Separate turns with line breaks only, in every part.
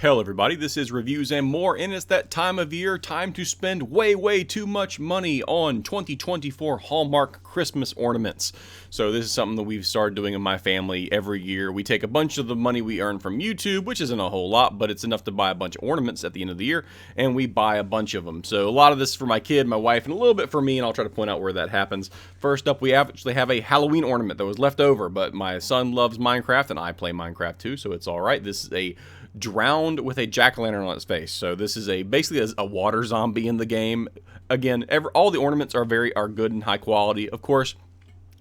Hello everybody, this is Reviews and More, and it's that time of year, time to spend way too much money on 2024 Hallmark Christmas ornaments. So this is something that we've started doing in my family every year. We take a bunch of the money we earn from YouTube, which isn't a whole lot, but it's enough to buy a bunch of ornaments at the end of the year, and we buy a bunch of them. So a lot of this is for my kid, my wife, and a little bit for me, and I'll try to point out where that happens. First up, we actually have a Halloween ornament that was left over, but my son loves Minecraft, and I play Minecraft too, so it's alright. This is a drowned with a jack-o'-lantern on its face. So this is basically a water zombie in the game. Again, all the ornaments are good and high quality. Of course,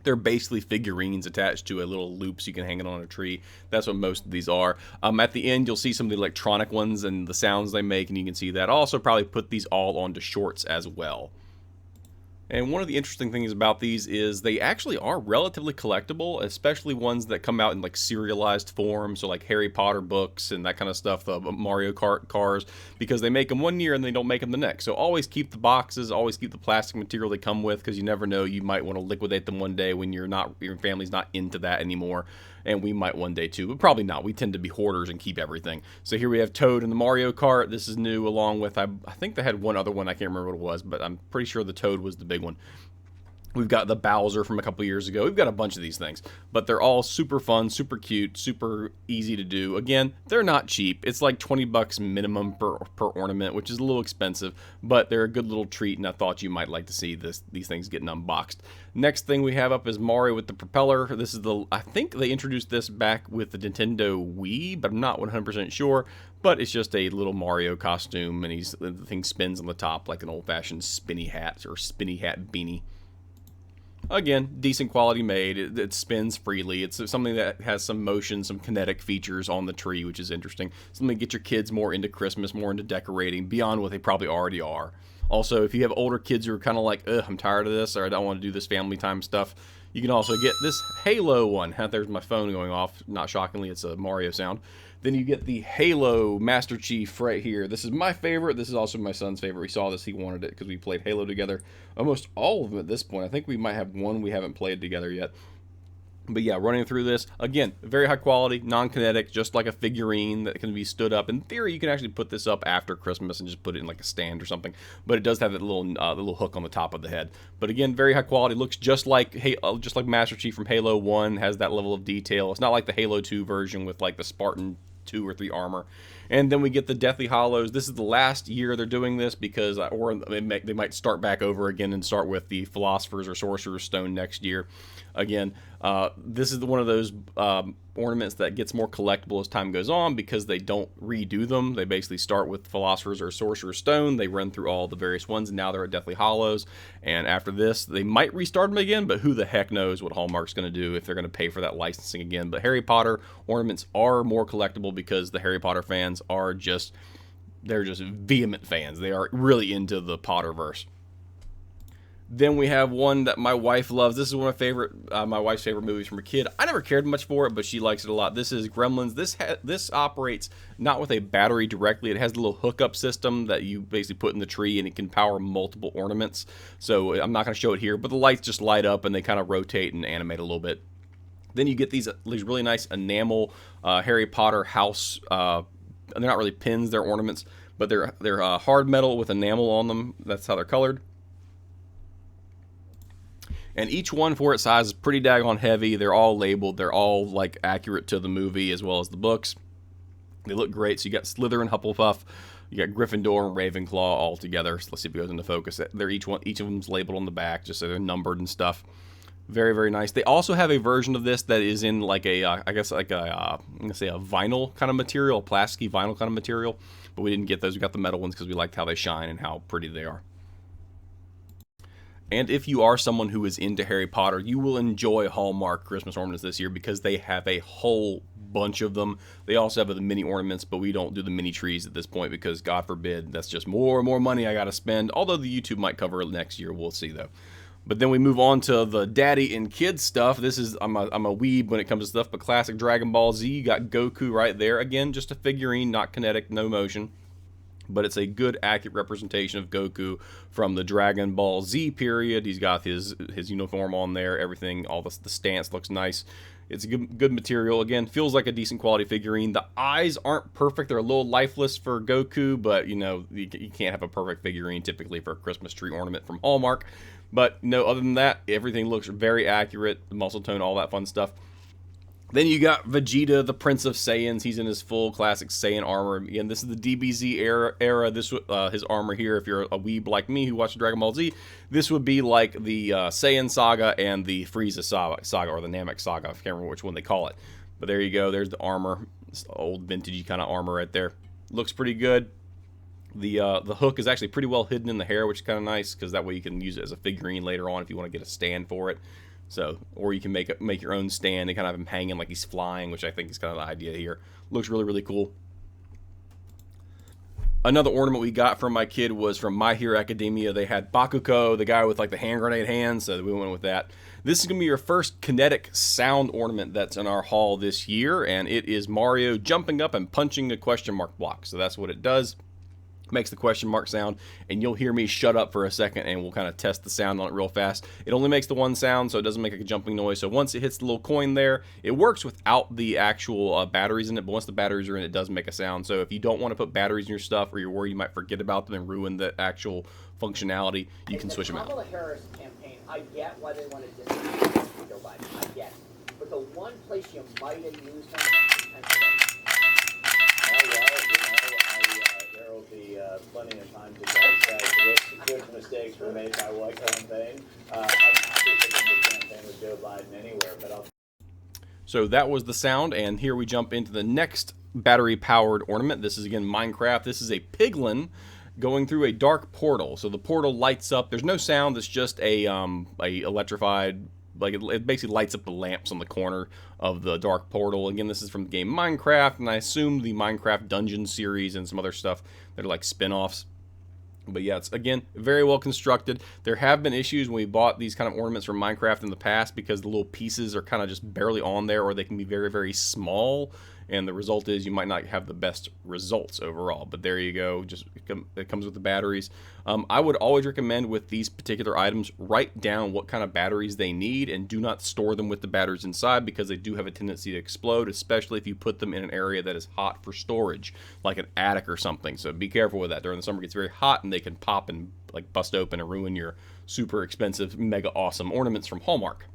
they're basically figurines attached to a little loop so you can hang it on a tree. That's what most of these are. At the end, you'll see some of the electronic ones and the sounds they make, and you can see that. I'll also probably put these all onto shorts as well. And one of the interesting things about these is they actually are relatively collectible, especially ones that come out in like serialized form, so like Harry Potter books and that kind of stuff, the Mario Kart cars, because they make them one year and they don't make them the next. So always keep the boxes, always keep the plastic material they come with, because you never know, you might want to liquidate them one day when your family's not into that anymore. And we might one day too, but probably not. We tend to be hoarders and keep everything. So here we have Toad in the Mario Kart. This is new, along with, I think they had one other one. I can't remember what it was, but I'm pretty sure the Toad was the big one. We've got the Bowser from a couple years ago. We've got a bunch of these things, but they're all super fun, super cute, super easy to do. Again, they're not cheap. It's like 20 bucks minimum per ornament, which is a little expensive, but they're a good little treat, and I thought you might like to see these things getting unboxed. Next thing we have up is Mario with the propeller. This is I think they introduced this back with the Nintendo Wii, but I'm not 100% sure. But it's just a little Mario costume, and the thing spins on the top like an old-fashioned spinny hat or spinny hat beanie. Again, decent quality made. It spins freely. It's something that has some motion, some kinetic features on the tree, which is interesting. Something to get your kids more into Christmas, more into decorating, beyond what they probably already are. Also, if you have older kids who are kind of like, ugh, I'm tired of this, or I don't want to do this family time stuff, you can also get this Halo one. There's my phone going off. Not shockingly, it's a Mario sound. Then you get the Halo Master Chief right here. This is my favorite. This is also my son's favorite. We saw this. He wanted it because we played Halo together. Almost all of them at this point. I think we might have one we haven't played together yet. But yeah, running through this, again, very high quality, non-kinetic, just like a figurine that can be stood up. In theory, you can actually put this up after Christmas and just put it in like a stand or something. But it does have that little hook on the top of the head. But again, very high quality. Looks just like Master Chief from Halo 1, has that level of detail. It's not like the Halo 2 version with like the Spartan 2 or 3 armor. And then we get the Deathly Hallows. This is the last year they're doing this, because they might start back over again and start with the Philosopher's or Sorcerer's Stone next year. Again, this is one of those ornaments that gets more collectible as time goes on, because they don't redo them. They basically start with Philosopher's or Sorcerer's Stone. They run through all the various ones, and now they're at Deathly Hallows. And after this, they might restart them again, but who the heck knows what Hallmark's going to do, if they're going to pay for that licensing again. But Harry Potter ornaments are more collectible, because the Harry Potter fans are they're just vehement fans. They are really into the Potterverse. Then we have one that my wife loves. This is one of my wife's favorite movies from a kid. I never cared much for it, but she likes it a lot. This is Gremlins. This operates not with a battery directly. It has a little hookup system that you basically put in the tree, and it can power multiple ornaments. So I'm not going to show it here, but the lights just light up, and they kind of rotate and animate a little bit. Then you get these really nice enamel Harry Potter house. They're not really pins, they're ornaments, but they're hard metal with enamel on them. That's how they're colored. And each one for its size is pretty daggone heavy. They're all labeled. They're all like accurate to the movie as well as the books. They look great. So you got Slytherin, Hufflepuff, you got Gryffindor and Ravenclaw all together. So let's see if it goes into focus. Each of them's labeled on the back, just so they're numbered and stuff. Very, very nice. They also have a version of this that is in like I'm gonna say a vinyl kind of material, a plasticky vinyl kind of material. But we didn't get those. We got the metal ones because we liked how they shine and how pretty they are. And if you are someone who is into Harry Potter, you will enjoy Hallmark Christmas ornaments this year, because they have a whole bunch of them. They also have the mini ornaments, but we don't do the mini trees at this point, because God forbid, that's just more and more money I gotta spend. Although the YouTube might cover it next year, we'll see though. But then we move on to the daddy and kids stuff. This is, I'm a weeb when it comes to stuff, but classic Dragon Ball Z. You got Goku right there. Again, just a figurine, not kinetic, no motion. But it's a good, accurate representation of Goku from the Dragon Ball Z period. He's got his uniform on there, everything, all the stance looks nice. It's a good material. Again, feels like a decent quality figurine. The eyes aren't perfect. They're a little lifeless for Goku, but you know, you can't have a perfect figurine typically for a Christmas tree ornament from Hallmark. But no, other than that, everything looks very accurate. The muscle tone, all that fun stuff. Then you got Vegeta, the Prince of Saiyans. He's in his full classic Saiyan armor. Again, this is the DBZ era. This his armor here, if you're a weeb like me who watched Dragon Ball Z, this would be like the Saiyan saga and the Frieza saga, or the Namek saga. I can't remember which one they call it. But there you go. There's the armor. It's old vintagey kind of armor right there. Looks pretty good. The hook is actually pretty well hidden in the hair, which is kind of nice, because that way you can use it as a figurine later on if you want to get a stand for it. So, or you can make your own stand and kind of have him hanging like he's flying, which I think is kind of the idea here. Looks really, really cool. Another ornament we got from my kid was from My Hero Academia. They had Bakugo, the guy with like the hand grenade hands, so we went with that. This is going to be your first kinetic sound ornament that's in our haul this year, and it is Mario jumping up and punching a question mark block. So that's what it does. Makes the question mark sound, and you'll hear me shut up for a second, and we'll kind of test the sound on it real fast. It only makes the one sound, so it doesn't make a jumping noise. So once it hits the little coin there, it works without the actual batteries in it, but once the batteries are in, it does make a sound. So if you don't want to put batteries in your stuff, or you're worried you might forget about them and ruin the actual functionality, you can switch them out.
The Harris campaign, I get why they wanted to discontinue Joe Biden. I get it. But the one place you might have used them is Pennsylvania. There will be plenty of time to dissect which mistakes were made by what campaign. I'm happy for them to campaign with Joe Biden anywhere, but I'll...
So that was the sound, and here we jump into the next battery-powered ornament. This is, again, Minecraft. This is a piglin going through a dark portal. So the portal lights up. There's no sound. It's just a electrified... Like it basically lights up the lamps on the corner of the dark portal. Again, this is from the game Minecraft, and I assume the Minecraft Dungeon series and some other stuff that are like spin-offs. But yeah, it's, again, very well constructed. There have been issues when we bought these kind of ornaments from Minecraft in the past, because the little pieces are kind of just barely on there, or they can be very, very small. And the result is you might not have the best results overall. But there you go. Just it comes with the batteries. I would always recommend with these particular items, write down what kind of batteries they need, and do not store them with the batteries inside, because they do have a tendency to explode, especially if you put them in an area that is hot for storage, like an attic or something. So be careful with that. During the summer it gets very hot, and they can pop and like bust open and ruin your super expensive, mega awesome ornaments from Hallmark.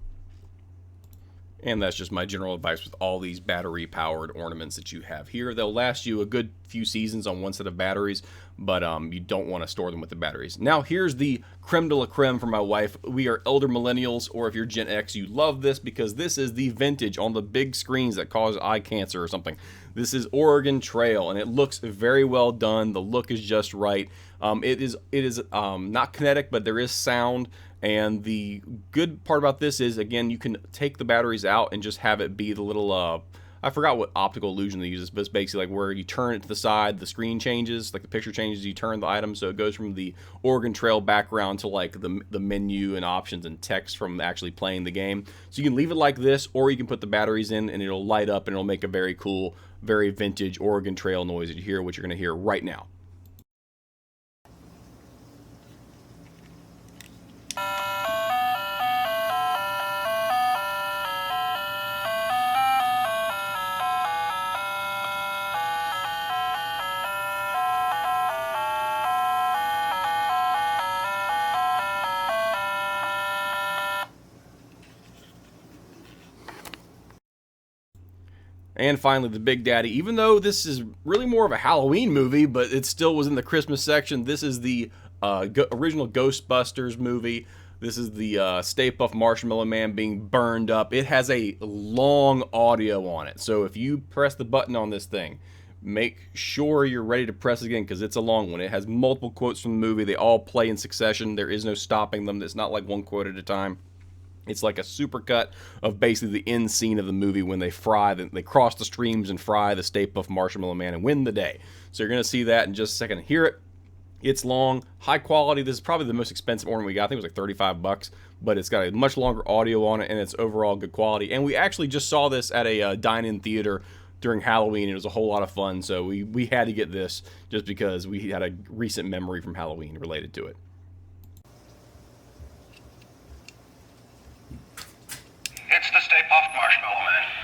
And that's just my general advice with all these battery-powered ornaments that you have here. They'll last you a good few seasons on one set of batteries, but you don't want to store them with the batteries. Now, here's the creme de la creme for my wife. We are elder millennials, or if you're Gen X, you love this, because this is the vintage on the big screens that cause eye cancer or something. This is Oregon Trail, and it looks very well done. The look is just right. It is not kinetic, but there is sound. And the good part about this is, again, you can take the batteries out and just have it be the little, I forgot what optical illusion they use, but it's basically like where you turn it to the side, the screen changes, like the picture changes, you turn the item, so it goes from the Oregon Trail background to like the menu and options and text from actually playing the game. So you can leave it like this, or you can put the batteries in and it'll light up and it'll make a very cool, very vintage Oregon Trail noise that you hear, what you're going to hear right now. And finally, the Big Daddy. Even though this is really more of a Halloween movie, but it still was in the Christmas section, this is the original Ghostbusters movie. This is the Stay Puft Marshmallow Man being burned up. It has a long audio on it. So if you press the button on this thing, make sure you're ready to press it again, because it's a long one. It has multiple quotes from the movie. They all play in succession. There is no stopping them. It's not like one quote at a time. It's like a supercut of basically the end scene of the movie when they they cross the streams and fry the Stay Puft Marshmallow Man and win the day. So you're going to see that in just a second. Hear it. It's long, high quality. This is probably the most expensive ornament we got. I think it was like 35 bucks, but it's got a much longer audio on it, and it's overall good quality. And we actually just saw this at a dine-in theater during Halloween. It was a whole lot of fun, so we had to get this just because we had a recent memory from Halloween related to it.
It's the Stay Puft Marshmallow Man.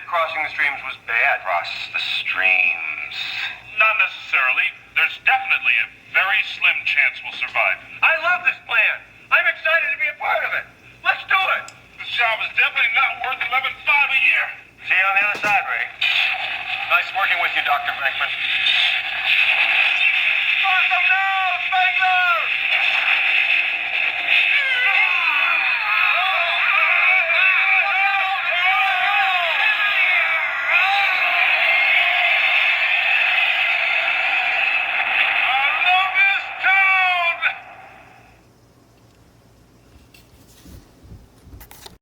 that crossing the streams was bad.
Cross the streams.
Not necessarily. There's definitely a very slim chance we'll survive.
I love this plan. I'm excited to be a part of it. Let's do it.
This job is definitely not worth 11.5 a year.
See you on the other side, Ray.
Nice working with you, Dr. Venkman.
Awesome now, Spangler!